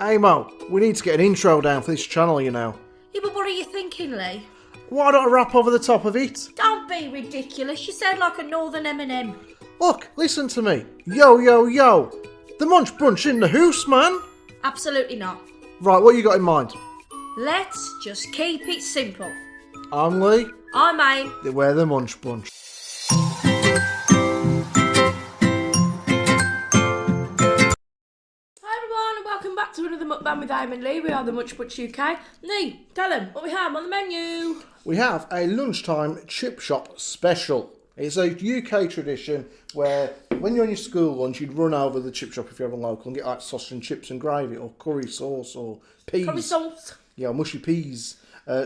Hey Mo, we need to get an intro down for this channel, you know. Yeah, but what are you thinking, Leigh? Why don't I rap over the top of it? Don't be ridiculous. You sound like a northern M&M. Look, listen to me. Yo, yo, yo. The Munch brunch in the house, man. Absolutely not. Right, what you got in mind? Let's just keep it simple. I'm Leigh. I'm Aim. We're the Munch brunch. Welcome back to another mukbang with Aim and Leigh. We are the Munch UK. Leigh, tell them what we have on the menu. We have a lunchtime chip shop special. It's a UK tradition where when you're on your school lunch, you'd run over the chip shop if you're ever local and get like sausage and chips and gravy or curry sauce or peas. Curry sauce. Yeah, or mushy peas.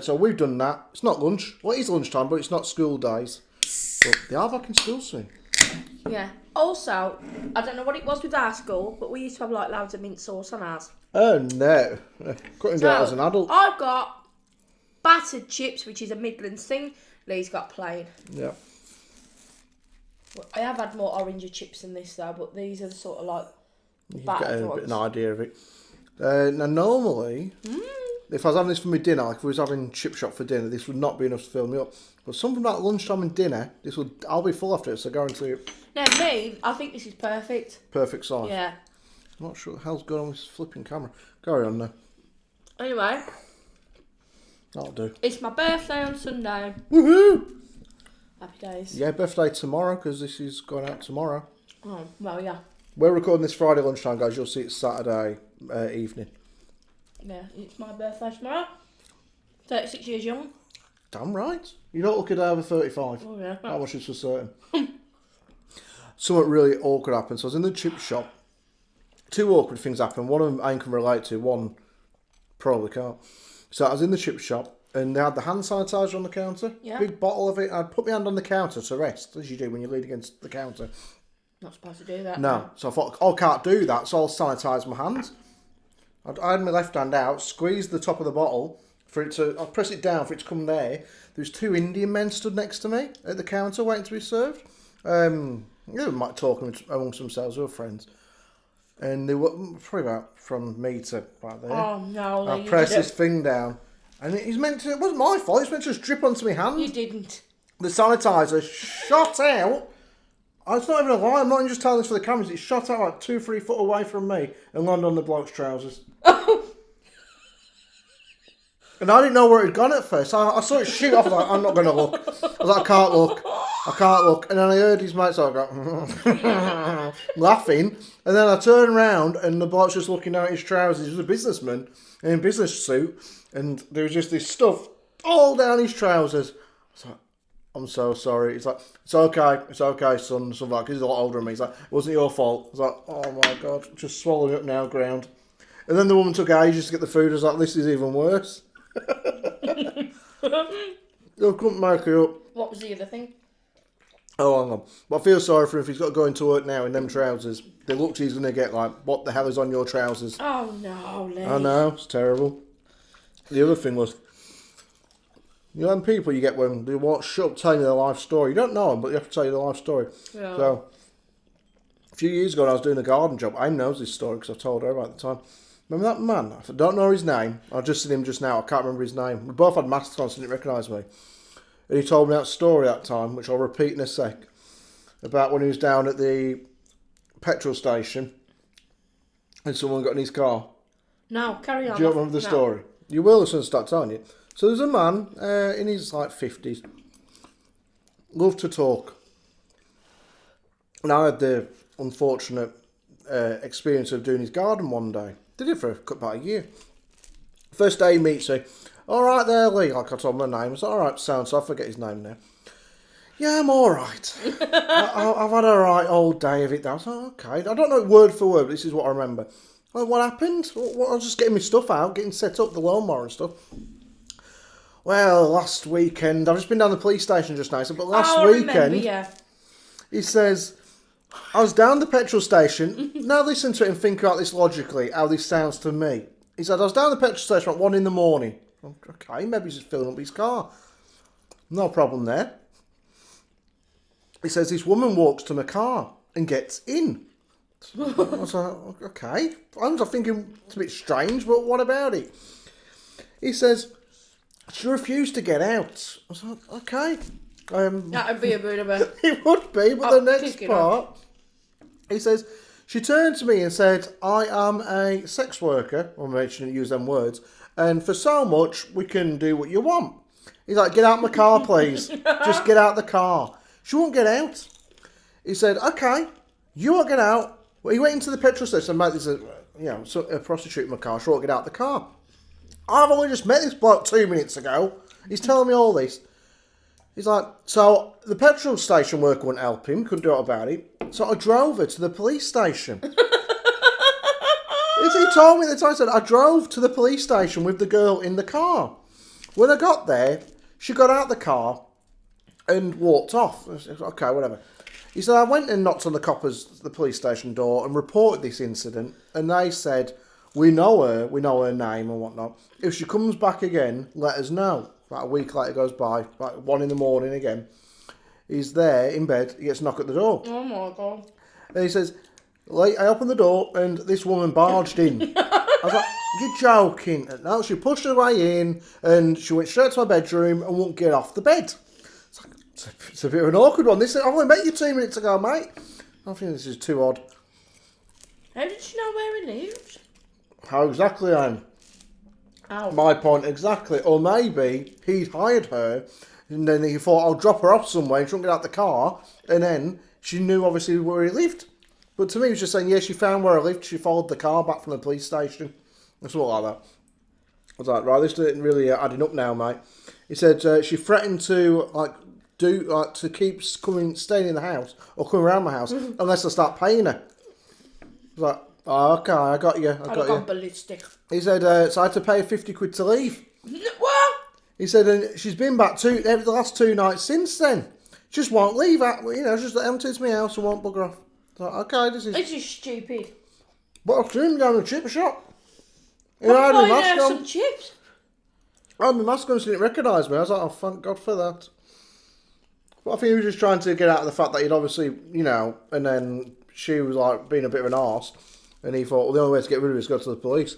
So we've done that. It's not lunch. Well, it is lunchtime, but it's not school days. But they are back in school soon. Yeah. Also, I don't know what it was with our school, but we used to have like loads of mint sauce on ours. Oh no. Couldn't get it as an adult. I've got battered chips, which is a Midlands thing. Leigh's got plain. Yeah. I have had more oranger chips than this though, but these are the sort of like battered You ones. get a bit of an idea of it. Now normally, if I was having this for my dinner, like if we was having chip shop for dinner, this would not be enough to fill me up. But something like lunchtime and dinner, I'll be full after it, so guarantee it. Now me, I think this is perfect. Perfect size. Yeah. I'm not sure what the hell's going on with this flipping camera. Carry on now. Anyway. That'll do. It's my birthday on Sunday. Woohoo! Happy days. Yeah, birthday tomorrow, because this is going out tomorrow. Oh, well, yeah. We're recording this Friday lunchtime, guys. You'll see it Saturday evening. Yeah, it's my birthday tomorrow. 36 years young. Damn right. You don't look a day over 35. Oh, yeah. That much is for certain. Something really awkward happened. So I was in the chip shop. Two awkward things happened. One of them I can relate to. One probably can't. So I was in the chip shop and they had the hand sanitizer on the counter. Yeah. Big bottle of it. I'd put my hand on the counter to rest, as you do when you lean against the counter. Not supposed to do that. No. So I thought, I can't do that. So I'll sanitize my hands. I had my left hand out, squeezed the top of the bottle for it to. I'll press it down for it to come there. There's two Indian men stood next to me at the counter waiting to be served. They were talking amongst themselves, they were friends. And they were probably about from me to right there. Oh no, I pressed this thing down. And it wasn't my fault, it's meant to just drip onto my hand. You didn't. The sanitizer shot out. It's not even a lie, I'm not even just telling this for the cameras. It shot out like 2-3 foot away from me and landed on the bloke's trousers. And I didn't know where it had gone at first. I saw it shoot off. I was like, I'm not going to look. I was like, I can't look. I can't look. And then I heard his mate start go, laughing. And then I turned around and the bloke's just looking down at his trousers. He was a businessman in a business suit. And there was just this stuff all down his trousers. I was like, I'm so sorry. He's like, it's okay, son. Something like, he's a lot older than me. He's like, it wasn't your fault. I was like, oh my God, just swallowing it up now, ground. And then the woman took ages to get the food. I was like, this is even worse. I couldn't make it up. What was the other thing? Oh, hang on. But I feel sorry for him if he's got to go into work now in them trousers. The looks he's going to get like, what the hell is on your trousers? Oh no, Leigh. I know, it's terrible. The other thing was, you know them people you get when they won't shut up telling you their life story. You don't know them, but you have to tell you their life story. Yeah. So, a few years ago when I was doing a garden job, I knows this story because I told her about it at the time. Remember that man? I don't know his name. I just seen him just now. I can't remember his name. We both had masks on, so he didn't recognise me. And he told me that story that time, which I'll repeat in a sec, about when he was down at the petrol station and someone got in his car. No, carry on. Do you remember the story? You will as soon as I start telling you. So there's a man in his like 50s, loved to talk. And I had the unfortunate experience of doing his garden one day. Did it for about a year. First day he meets me. All right there, Leigh. Like I told him my name. I was like, all right, sounds. So I forget his name now. Yeah, I'm all right. I've had a right old day of it now. I was like, okay. I don't know it word for word, but this is what I remember. Well, what happened? I was just getting my stuff out, getting set up, the lawnmower and stuff. Well, last weekend, I've just been down the police station just now. So, but last weekend, remember, yeah. He says, I was down the petrol station. Now listen to it and think about this logically, how this sounds to me. He said, I was down the petrol station at 1 in the morning. Okay, maybe he's just filling up his car. No problem there. He says, this woman walks to my car and gets in. I was like, okay. I was thinking it's a bit strange, but what about it? He says, she refused to get out. I was like, okay. That would be a bit of a... It would be, but the next part, he says, she turned to me and said, I am a sex worker. I'm mentioning use them words. And for so much, we can do what you want. He's like, get out my car, please. Just get out the car. She won't get out. He said, okay, you won't get out. Well, he went into the petrol station and mate, there's a prostitute in my car. She won't get out the car. I've only just met this bloke 2 minutes ago. He's telling me all this. He's like, so the petrol station worker wouldn't help him, couldn't do it about it. So I drove her to the police station. He told me that I said, I drove to the police station with the girl in the car. When I got there, she got out the car and walked off. I said, okay, whatever. He said, I went and knocked on the police station door and reported this incident. And they said, we know her name and whatnot. If she comes back again, let us know. About a week later goes by, about 1 a.m. again. He's there in bed, he gets a knock at the door. Oh my God. And he says, Leigh, I opened the door and this woman barged in. I was like, you're joking. And no, she pushed her way in and she went straight to my bedroom and won't get off the bed. It's like, it's a bit of an awkward one. I only met you 2 minutes ago, mate. I think this is too odd. How did she know where he lived? How exactly, Anne? Ow. My point exactly. Or maybe he'd hired her and then he thought, I'll drop her off somewhere and she won't get out the car. And then she knew obviously where he lived. But to me, he was just saying, yeah, she found where I lived. She followed the car back from the police station. Or something like that. I was like, right, this isn't really adding up now, mate. He said she threatened to to keep staying in the house or coming around my house unless I start paying her. I was like, oh, okay, I got you. I'd have gone ballistic. He said, so I had to pay her 50 quid to leave. What? He said, and she's been back the last 2 nights since then. Just won't leave. Just empties my house and won't bugger off. Like, okay, this is stupid. But I've seen him down the chip shop. I had my mask on. Some chips. I had my mask on, so he didn't recognise me. I was like, oh, thank God for that. But I think he was just trying to get out of the fact that he'd obviously, and then she was like being a bit of an arse. And he thought, well, the only way to get rid of her is go to the police.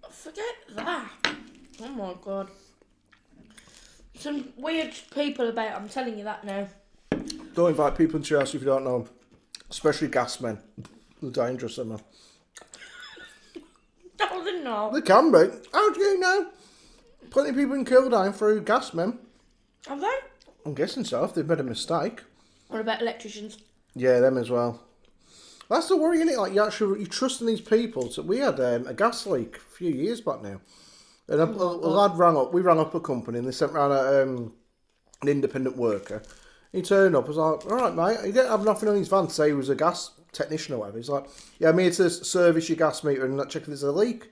Forget that. Oh my God. Some weird people about, I'm telling you that now. Don't invite people into your house if you don't know them. Especially gas men. They're dangerous, aren't they? No, they're not. They can be. How do you know? Plenty of people in Kildare through gas men. Have they? I'm guessing so, if they've made a mistake. What about electricians? Yeah, them as well. That's the worry, isn't it? Like, you trust in these people. So we had a gas leak a few years back now. And a lad rang up. We rang up a company and they sent round an independent worker. He turned up. I was like, all right, mate. He didn't have nothing on his van to say he was a gas technician or whatever. He's like, yeah, I'm here to service your gas meter and check if there's a leak.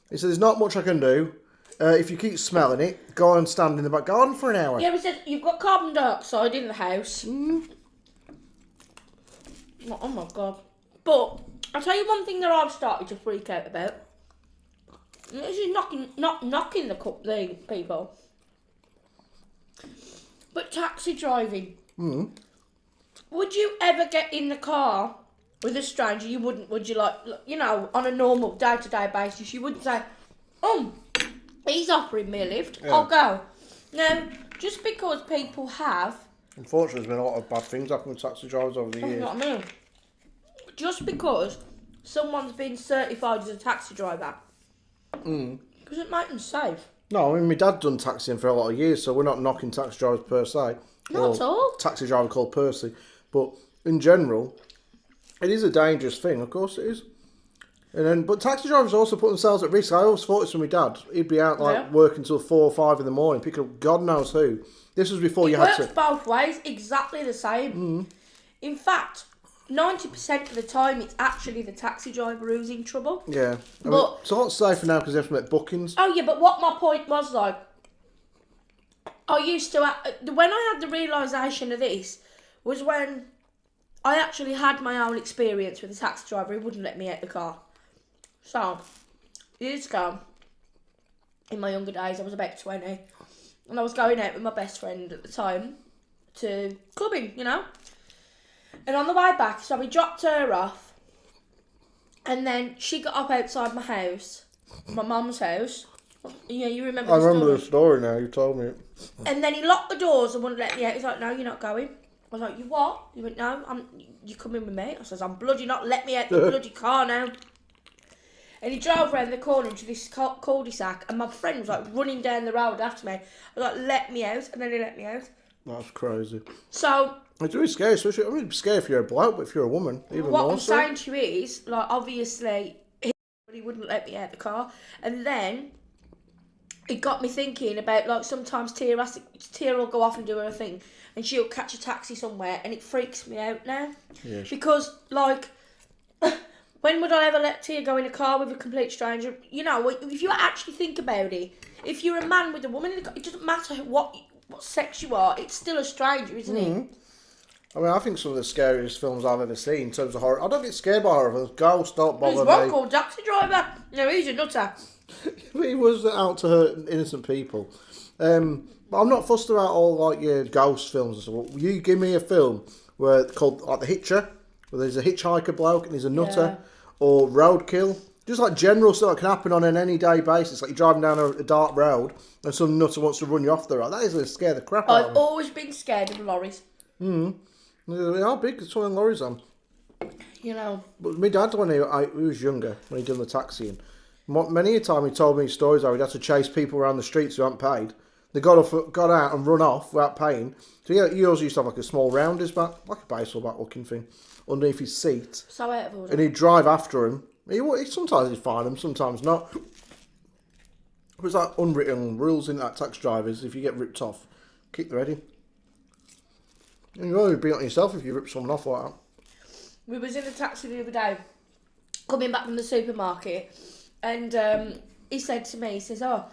He said, there's not much I can do. If you keep smelling it, go and stand in the back garden for an hour. Yeah, we said, you've got carbon dioxide in the house. Oh my God. But I'll tell you one thing that I've started to freak out about. This is not knocking the people. But taxi driving. Would you ever get in the car with a stranger? You wouldn't, would you? Like, on a normal day-to-day basis, you wouldn't say, he's offering me a lift, yeah. I'll go. Now, just because people have... Unfortunately, there's been a lot of bad things happening with taxi drivers over the years. That's what I mean. Just because someone's been certified as a taxi driver doesn't make them safe. No, I mean, my dad done taxiing for a lot of years, so we're not knocking taxi drivers per se. Not at all. Taxi driver called Percy. But in general, it is a dangerous thing, of course it is. But taxi drivers also put themselves at risk. I always thought this with my dad. He'd be out working till 4 or 5 in the morning, picking up God knows who. This was before you had to... It works both ways, exactly the same. In fact, 90% of the time, it's actually the taxi driver who's in trouble. Yeah. I mean, it's a lot safer now because they have to make bookings. Oh, yeah, but what my point was, like, I used to... When I had the realisation of this was when I actually had my own experience with a taxi driver who wouldn't let me out the car. So, years ago, in my younger days, I was about 20, and I was going out with my best friend at the time to clubbing, And on the way back, so we dropped her off And then she got up outside my house, my mum's house. Yeah, you remember I the remember story? the story now, you told me it. And then he locked the doors and wouldn't let me out. He's like, no, you're not going. I was like, you what? He went, no, you coming with me? I says, I'm bloody not let me out the bloody car now. And he drove round the corner into this cul-de-sac, and my friend was like running down the road after me. I was like, let me out, and then he let me out. That's crazy. So It's really scary, especially, I mean, it's scary if you're a bloke, but if you're a woman, even what more I'm so. saying to you is, like, obviously, he wouldn't let me out the car. And then it got me thinking about, like, sometimes Tia will go off and do her thing, and she'll catch a taxi somewhere, and it freaks me out now. Yeah. Because, like, when would I ever let Tia go in a car with a complete stranger? You know, if you actually think about it, if you're a man with a woman in the car, it doesn't matter what sex you are, it's still a stranger, isn't it? I mean, I think some of the scariest films I've ever seen in terms of horror. I don't get scared by horror films. Ghosts don't bother There's me. one called Taxi Driver. No, he's a nutter. He was out to hurt innocent people. But I'm not fussed about all like your ghost films and stuff. You give me a film where called like The Hitcher, where there's a hitchhiker bloke and he's a nutter, or Roadkill. Just like general stuff that can happen on an any day basis. Like you're driving down a dark road and some nutter wants to run you off the road. That is going to scare the crap out of I've me. always been scared of lorries. How big is some of the lorries on? You know. But my dad, when he was younger, when he done the taxiing, many a time he told me stories how he'd had to chase people around the streets who hadn't paid. They got out and run off without paying. So yeah, he always used to have like a small round his back, like a baseball bat looking thing, underneath his seat. So out of order. And he'd drive after him. Sometimes he'd find him, sometimes not. It was like unwritten rules in that taxi drivers. If you get ripped off, keep the ready. And you only beat on yourself if you rip someone off like that. We was in a taxi the other day, coming back from the supermarket, and he said to me, he says, oh,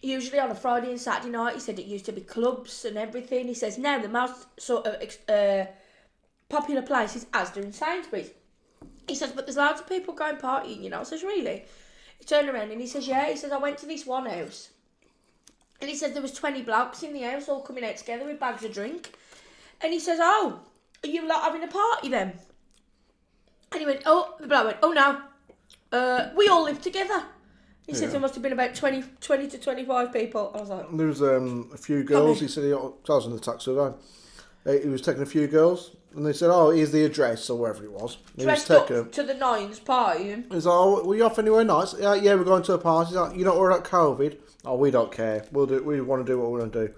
usually on a Friday and Saturday night, he said it used to be clubs and everything. He says, now the most sort of popular place is Asda and Sainsbury's. He says, but there's loads of people going partying, you know. I says, really? He turned around and he says, yeah. He says, I went to this one house, and he said there was 20 blokes in the house all coming out together with bags of drink. And he says, oh, are you like having a party then? And he went, oh, the bloke went, oh no, we all live together. He said there must have been about 20 to 25 people. I was like... There was a few girls, he said, I was in the taxi today. He was taking a few girls, and they said, oh, here's the address, or wherever it was. He dressed was up taking them. to the nines partying. He's like, oh, were you off anywhere nice? Yeah, we're going to a party. He's like, you're not worried about COVID? Oh, we don't care. We want to do what we want to do.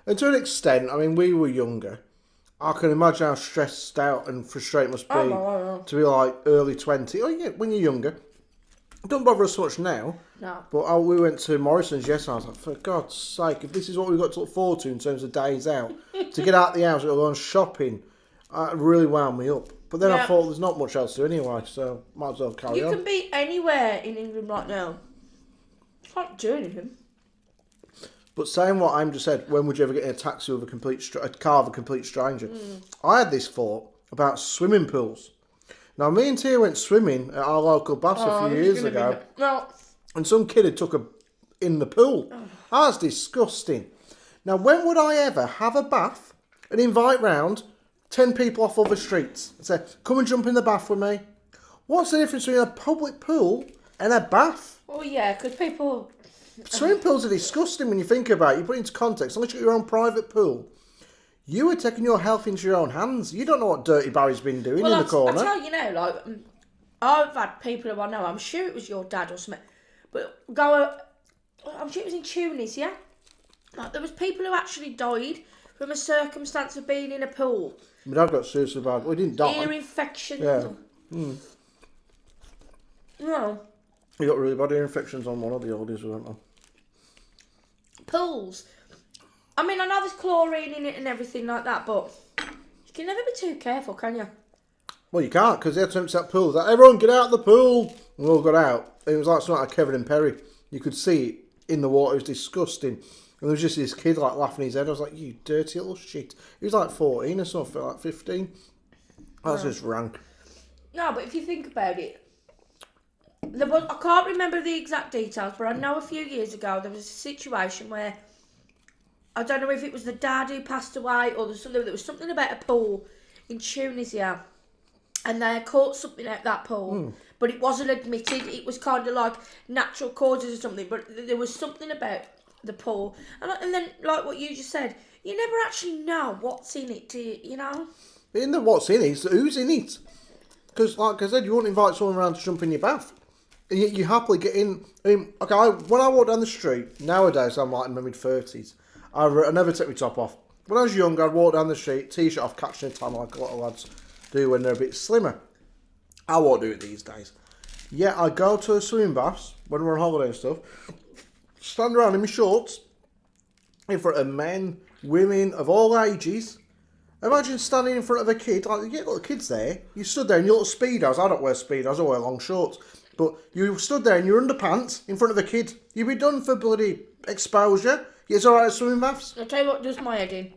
And to an extent, I mean, we were younger. I can imagine how stressed out and frustrated it must be to be like early 20. Oh, yeah, when you're younger. It doesn't bother us so much now. No. But we went to Morrison's yesterday. I was like, for God's sake, if this is what we've got to look forward to in terms of days out, to get out the house, go on shopping, it really wound me up. But then I thought there's not much else to do anyway, so might as well carry on. You can be anywhere in England right now. Can't do anything. But saying what I'm just said, when would you ever get in a taxi with a car of a complete stranger? I had this thought about swimming pools. Now, me and Tia went swimming at our local baths a few years ago, and some kid had took in the pool. That's disgusting. Now, when would I ever have a bath and invite round 10 people off other streets and say, come and jump in the bath with me? What's the difference between a public pool and a bath? Oh, yeah, because people... Swimming pools are disgusting when you think about it. You put it into context. Unless you've got your own private pool, you are taking your health into your own hands. You don't know what Dirty Barry's been doing in the corner. I'll tell you now, like, I've had people who I know, I'm sure it was your dad or something, but I'm sure it was in Tunis, yeah? Like, there was people who actually died from a circumstance of being in a pool. My dad got seriously bad. Well, he didn't die. Ear infections. Yeah. No. He got really bad ear infections on one of the oldies, weren't they? Pools. I mean, I know there's chlorine in it and everything like that, but you can never be too careful, can you? Well, you can't, because they had to empty that pool. Like, everyone get out of the pool! And we all got out. It was like something like Kevin and Perry. You could see it in the water. It was disgusting. And there was just this kid like laughing his head. I was like, you dirty little shit. He was like 14 or something, like 15. That's just rank. No, but if you think about it, I can't remember the exact details, but I know a few years ago there was a situation where, I don't know if it was the dad who passed away or there was something about a pool in Tunisia, and they caught something out that pool. but it wasn't admitted. It was kind of like natural causes or something, but there was something about the pool. And then, like what you just said, you never actually know what's in it, you know? In the what's in it, it's who's in it. Because, like I said, you wouldn't invite someone around to jump in your bath. And yet you happily get in. I mean, okay, when I walk down the street, nowadays I'm like in my mid-30s, I never take my top off. When I was younger, I'd walk down the street, t-shirt off, catching a tan like a lot of lads do when they're a bit slimmer. I won't do it these days. Yeah, I go to the swimming baths when we're on holiday and stuff, stand around in my shorts, in front of men, women of all ages. Imagine standing in front of a kid, like you get little kids there, you stood there in your little Speedos. I don't wear Speedos, I wear long shorts. But you stood there in your underpants in front of a kid. You'd be done for bloody exposure. It's alright at swimming baths. I'll tell you what does my head in.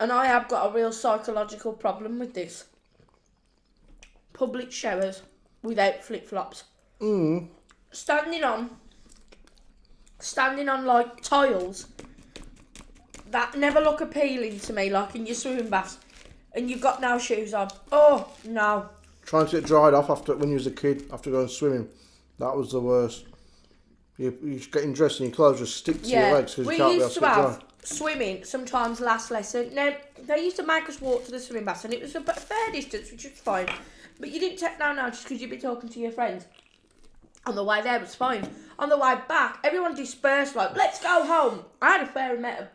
And I have got a real psychological problem with this. Public showers without flip-flops. Standing on like tiles that never look appealing to me, like in your swimming baths, and you've got no shoes on. Oh, no. Trying to get dried off after when you was a kid, after going swimming. That was the worst. You're getting dressed and your clothes just stick to your legs because you can't be able to get dry. Swimming sometimes last lesson. Now, they used to make us walk to the swimming baths, and it was a fair distance, which was fine. But you didn't take now just because you'd be talking to your friends. On the way there, it was fine. On the way back, everyone dispersed, like, let's go home. I had a fair amount of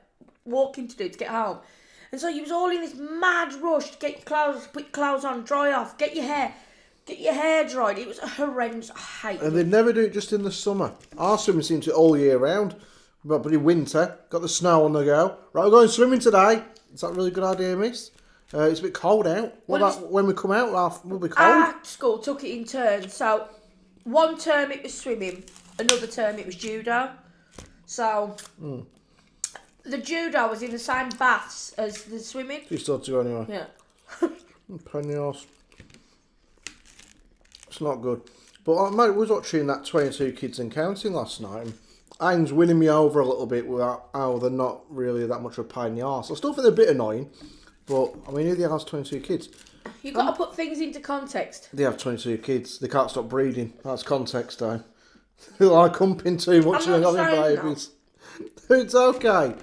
walking to do to get home. And so you was all in this mad rush to get your clothes, put your clothes on, dry off, get your hair dried. It was horrendous. I hate it. And they never do it just in the summer. Our swimming seems to all year round. But in winter, got the snow on the go. Right, we're going swimming today. Is that a really good idea, miss? It's a bit cold out. What about when we come out? We'll be cold. Our school took it in turns. So one term it was swimming, another term it was judo. So the judo was in the same baths as the swimming. You still have to go anyway. Yeah. Penny horse. It's not good. But mate, we was watching that 22 Kids and Counting last night. And Aang's winning me over a little bit with how they're not really that much of a pain in the arse. I still think they're a bit annoying. But, I mean, who the hell has 22 kids? You've got to put things into context. They have 22 kids. They can't stop breeding. That's context time. They like humping too much and having babies. It's okay.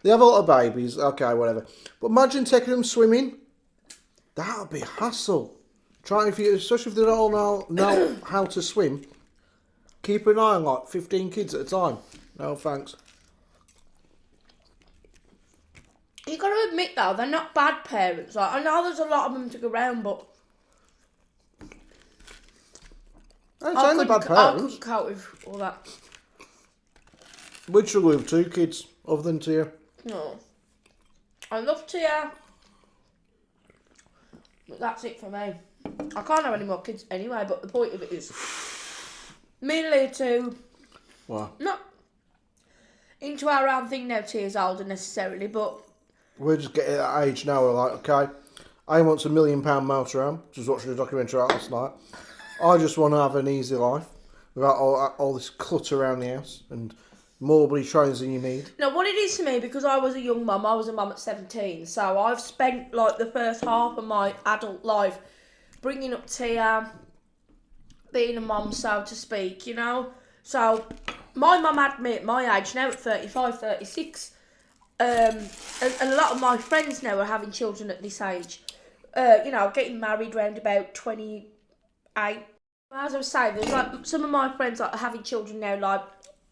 They have a lot of babies. Okay, whatever. But imagine taking them swimming. That would be a hassle. Especially if they don't all know how to swim. Keep an eye on like 15 kids at a time. No thanks. You've got to admit though, they're not bad parents. Like, I know there's a lot of them to go around, but It's only bad parents. I couldn't cope with all that. We'd struggle with 2 kids, other than Tia. No. I love Tia. But that's it for me. I can't have any more kids anyway, but the point of it is, me and Leigh too. Wow. Not into our own thing now, Tia's older necessarily, but we're just getting at that age now, we're like, okay, I want a £1 million motorhome. Just watching a documentary out last night. I just want to have an easy life without all this clutter around the house and more bloody trains than you need. No, what it is to me, because I was a young mum, I was a mum at 17, so I've spent like the first half of my adult life bringing up Tia, being a mum, so to speak, you know. So my mum had me at my age now, at 35, 36. And a lot of my friends now are having children at this age. You know, getting married round about 28. As I was saying, there's like some of my friends like are having children now, like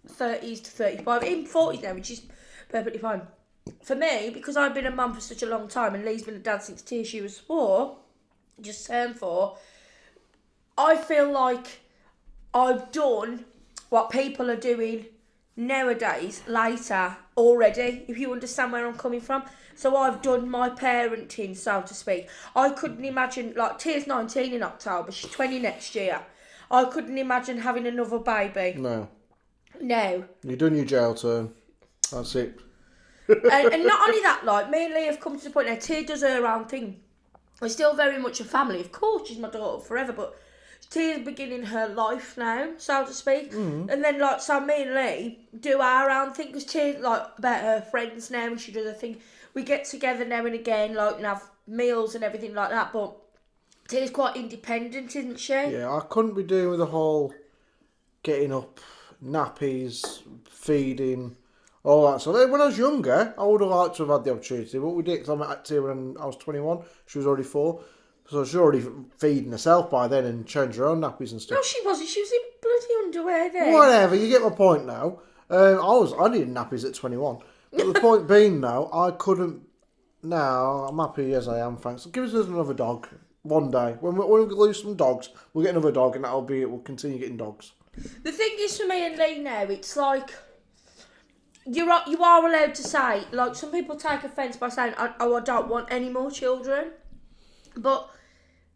30s to 35, even 40s now, which is perfectly fine. For me, because I've been a mum for such a long time, and Leigh's been a dad since she was 4, just turned 4, I feel like I've done what people are doing nowadays, later, already, if you understand where I'm coming from. So I've done my parenting, so to speak. I couldn't imagine, like, Tia's 19 in October, she's 20 next year. I couldn't imagine having another baby. No. No. You've done your jail term. That's it. and not only that, like, me and Leigh have come to the point now, Tia does her own thing. We're still very much a family. Of course, she's my daughter forever, but Tia's beginning her life now, so to speak. And then, like, so me and Leigh do our own thing, because Tia's, like, about her friends now, and she does her thing. We get together now and again, like, and have meals and everything like that, but Tia's quite independent, isn't she? Yeah, I couldn't be doing with the whole getting up, nappies, feeding, all that. So when I was younger, I would have liked to have had the opportunity, but we did, because I met Tia when I was 21. She was already 4. So she was already feeding herself by then and changing her own nappies and stuff. No, she wasn't. She was in bloody underwear then. Whatever, you get my point now. I needed nappies at 21. But the point being now, I couldn't. Now, I'm happy as I am, thanks. Give us another dog one day. When we lose some dogs, we'll get another dog and that'll be it. We'll continue getting dogs. The thing is for me and Leigh now, it's like, you are allowed to say, like, some people take offence by saying, I don't want any more children. But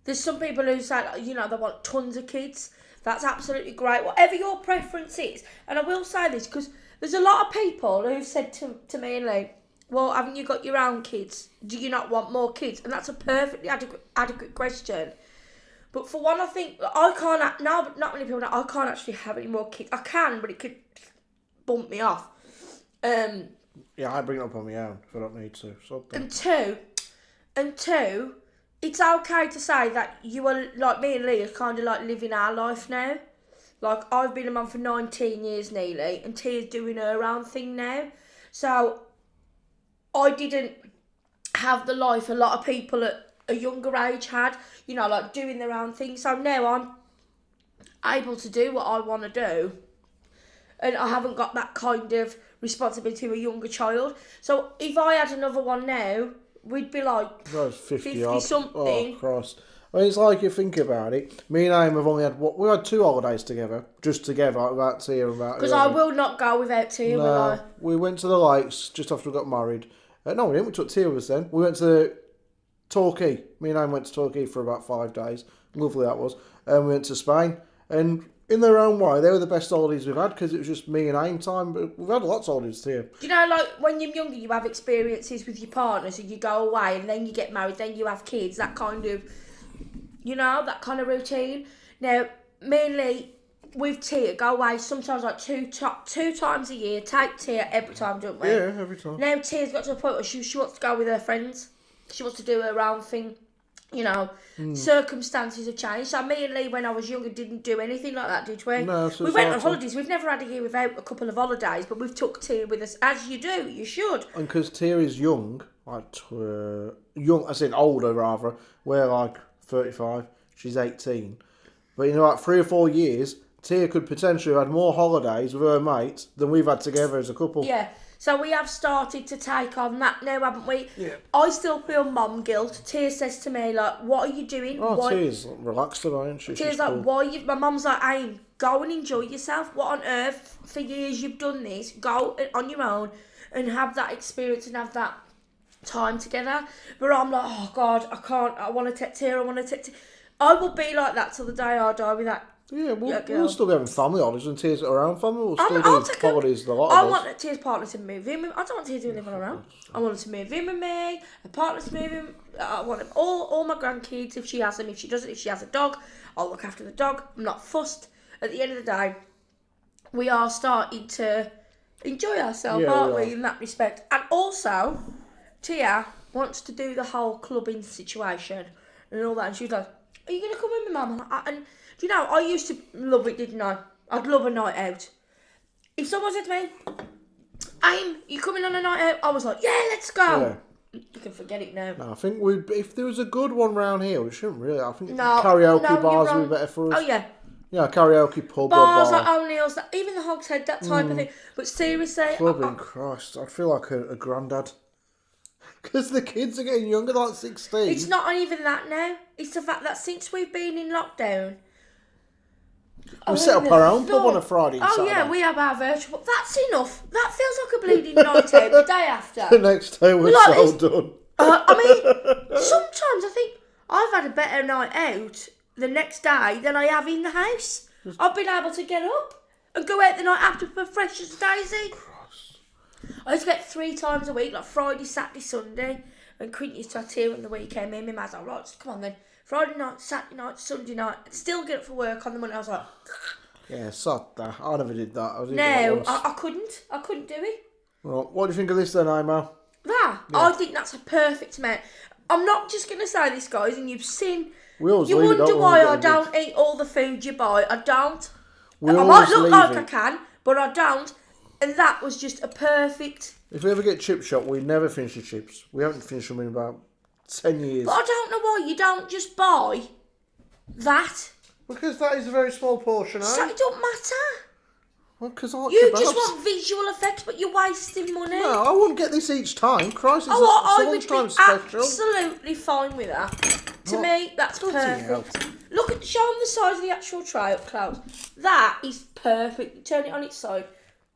there's some people who say, like, you know, they want tons of kids. That's absolutely great. Whatever your preference is. And I will say this, because there's a lot of people who've said to me and Leigh, well, haven't you got your own kids? Do you not want more kids? And that's a perfectly adequate question. But for one, I think I can't, now not many people know, I can't actually have any more kids. I can, but it could bump me off. Yeah, I bring it up on my own if I don't need to. So and two, it's okay to say that you are, like me and Leigh, are kind of like living our life now. Like, I've been a mum for 19 years nearly, and Tia's doing her own thing now. So I didn't have the life a lot of people at a younger age had, you know, like doing their own thing. So now I'm able to do what I want to do, and I haven't got that kind of responsibility of a younger child. So if I had another one now, we'd be like 50 something. Oh, Christ. I mean, it's like you think about it. Me and Aim have only had we had 2 holidays together, just together, without Tia and without. Because I will not go without Tia, will I? We went to the lakes just after we got married. No, we didn't. We took Tia with us then. We went to Torquay. Me and Aim went to Torquay for about 5 days. Lovely that was. And we went to Spain. And in their own way, they were the best holidays we've had because it was just me and Aim time. But we've had lots of holidays here. Do you know, like, when you're younger, you have experiences with your partner, so you go away and then you get married, then you have kids, that kind of, you know, that kind of routine. Now, mainly with Tia, go away sometimes like two times a year, take Tia every time, don't we? Yeah, every time. Now Tia's got to a point where she wants to go with her friends. She wants to do her own thing. You know, circumstances have changed. So me and Leigh, when I was younger, didn't do anything like that, did we? No, so we went on holidays. We've never had a year without a couple of holidays, but we've took Tia with us, as you do. You should. And because Tia is young, like young, I said older rather. We're like 35. She's 18. But you know, like 3 or 4 years, Tia could potentially have had more holidays with her mates than we've had together as a couple. Yeah. So we have started to take on that now, haven't we? Yeah. I still feel mum guilt. Tia says to me, like, what are you doing? Oh, Tia's relaxed about it, isn't she? Tia's like, cool. Why you... My mum's like, Aim, go and enjoy yourself. What on earth? For years you've done this. Go on your own and have that experience and have that time together. But I'm like, oh, God, I can't. I want to take Tia. I will be like that till the day I die with that. Yeah, we'll still be having family holidays and Tia's around family. We'll still do holidays the lot I of us. want Tia's partner to move in with me. I don't want Tia to live on her own. I want her to move in with me. Her partner to move in. I want all my grandkids, if she has them. If she doesn't, if she has a dog, I'll look after the dog. I'm not fussed. At the end of the day, we are starting to enjoy ourselves, aren't we, in that respect? And also, Tia wants to do the whole clubbing situation and all that. And she's like, are you going to come with me, Mum? And do you know, I used to love it, didn't I? I'd love a night out. If someone said to me, Aim, you coming on a night out? I was like, yeah, let's go. Yeah. You can forget it now. No, I think if there was a good one round here, we shouldn't really. I think karaoke bars would be better for us. Oh, yeah. Yeah, karaoke pub bars or bar. like O'Neill's, even the Hogshead, that type of thing. But seriously... Clubbing, Christ. I'd feel like a granddad. Because the kids are getting younger, like 16. It's not even that now. It's the fact that since we've been in lockdown... We set up our own pub on a Friday and Saturday. Yeah, we have our virtual... That's enough. That feels like a bleeding night out the day after. The next day we're so done. I mean, sometimes I think I've had a better night out the next day than I have in the house. I've been able to get up and go out the night after for fresh as a daisy. Christ. I used to get 3 times a week, like Friday, Saturday, Sunday. And Quint used to have tea on the weekend. Me and my mum's like, right, come on then. Friday night, Saturday night, Sunday night. I'd still get up for work on the Monday. I was like... Yeah, sod that. I never did that. I couldn't. I couldn't do it. Well, what do you think of this then, Imo? That? Yeah. I think that's a perfect amount. I'm not just going to say this, guys, and you've seen We always You leave it, wonder don't we, why when we I get don't eat all the food you buy. I don't. We I always might look leave like it. I can, but I don't. And that was just a perfect... If we ever get chip shop, we never finish the chips. We haven't finished them in about 10 years. But I don't know why you don't just buy that. Because that is a very small portion, So eh? it don't matter. Well, because I like You kebabs. just want visual effects, but you're wasting money. No, I wouldn't get this each time. Christ, it's I a would be lunchtime special. absolutely fine with that. To What? me, that's Bloody perfect. Look at, show them the size of the actual tray up close. That is perfect. Turn it on its side.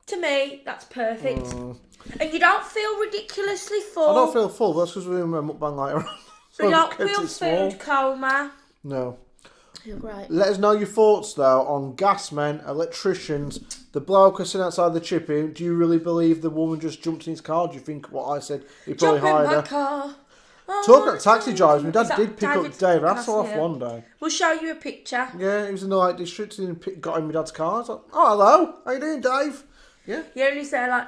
To me, that's perfect. And you don't feel ridiculously full. I don't feel full, but that's because we're doing a mukbang later on. You don't I've kept feel it small. food coma. No. You're great. Let us know your thoughts, though, on gasmen, electricians, the bloke sitting outside the chipping. Do you really believe the woman just jumped in his car? Do you think what I said? He probably Jump in hired my her. car. Talking about taxi drivers, my Is dad that did pick up David Dave Hasselhoff Hasselhoff? one day. We'll show you a picture. Yeah, he was in the Lake District and got in my dad's car. I was like, oh, hello, how you doing, Dave? Yeah, You only say like,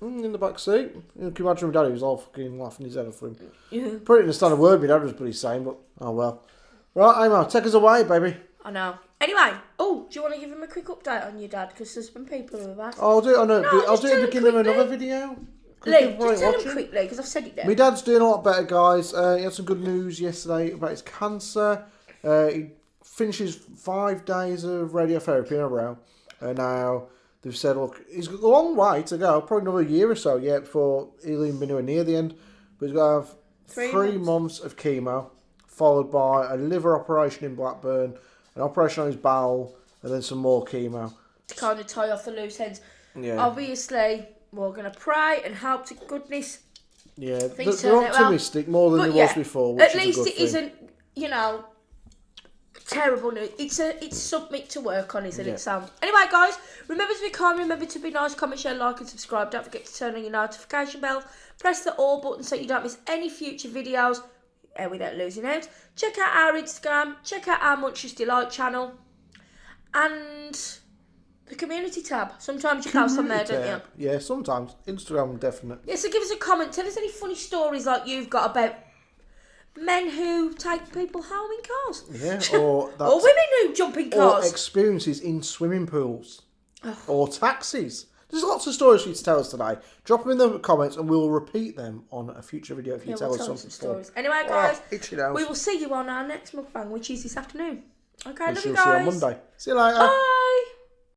in the back seat. You can imagine my dad, he was all fucking laughing his head off for him. yeah. Probably didn't understand a word my dad was bloody saying, but oh well. Right, Amo, take us away, baby. I know. Anyway, do you want to give him a quick update on your dad? Because there's been people who have asked. I'll do it on No, I'll just do tell it him at the beginning of quickly. another video. Leigh, just tell him quickly, because I've said it there. My dad's doing a lot better, guys. He had some good news yesterday about his cancer. He finishes 5 days of radiotherapy in a row. And now they've said, look, he's got a long way to go. Probably another year or so yet before he'll even be nowhere near the end. But he's got to have 3 months of chemo, followed by a liver operation in Blackburn, an operation on his bowel, and then some more chemo. To kind of tie off the loose ends. Yeah. Obviously, we're going to pray and hope to goodness. Yeah, Things they're turn out well. optimistic more than But they was before, which at is a least good it thing. isn't, terrible news. It's something to work on, isn't Yeah. it, Sam? Anyway, guys, remember to be kind, remember to be nice, comment, share, like and subscribe. Don't forget to turn on your notification bell. Press the all button so you don't miss any future videos without losing out. Check out our Instagram, check out our Munchies Delight channel, and the community tab. Sometimes you post on there, don't you? Yeah, sometimes. Instagram, definite. Yeah, so give us a comment. Tell us any funny stories like you've got about men who take people home in cars. Yeah, or that's, Or women who jump in or cars. experiences in swimming pools. Or taxis. There's lots of stories for you to tell us today. Drop them in the comments and we'll repeat them on a future video if you tell we'll us tell something some fun. stories. Anyway, guys, itchy nose. we will see you on our next mukbang, which is this afternoon. Okay, love you We'll see you on guys. Monday. See you later. Bye.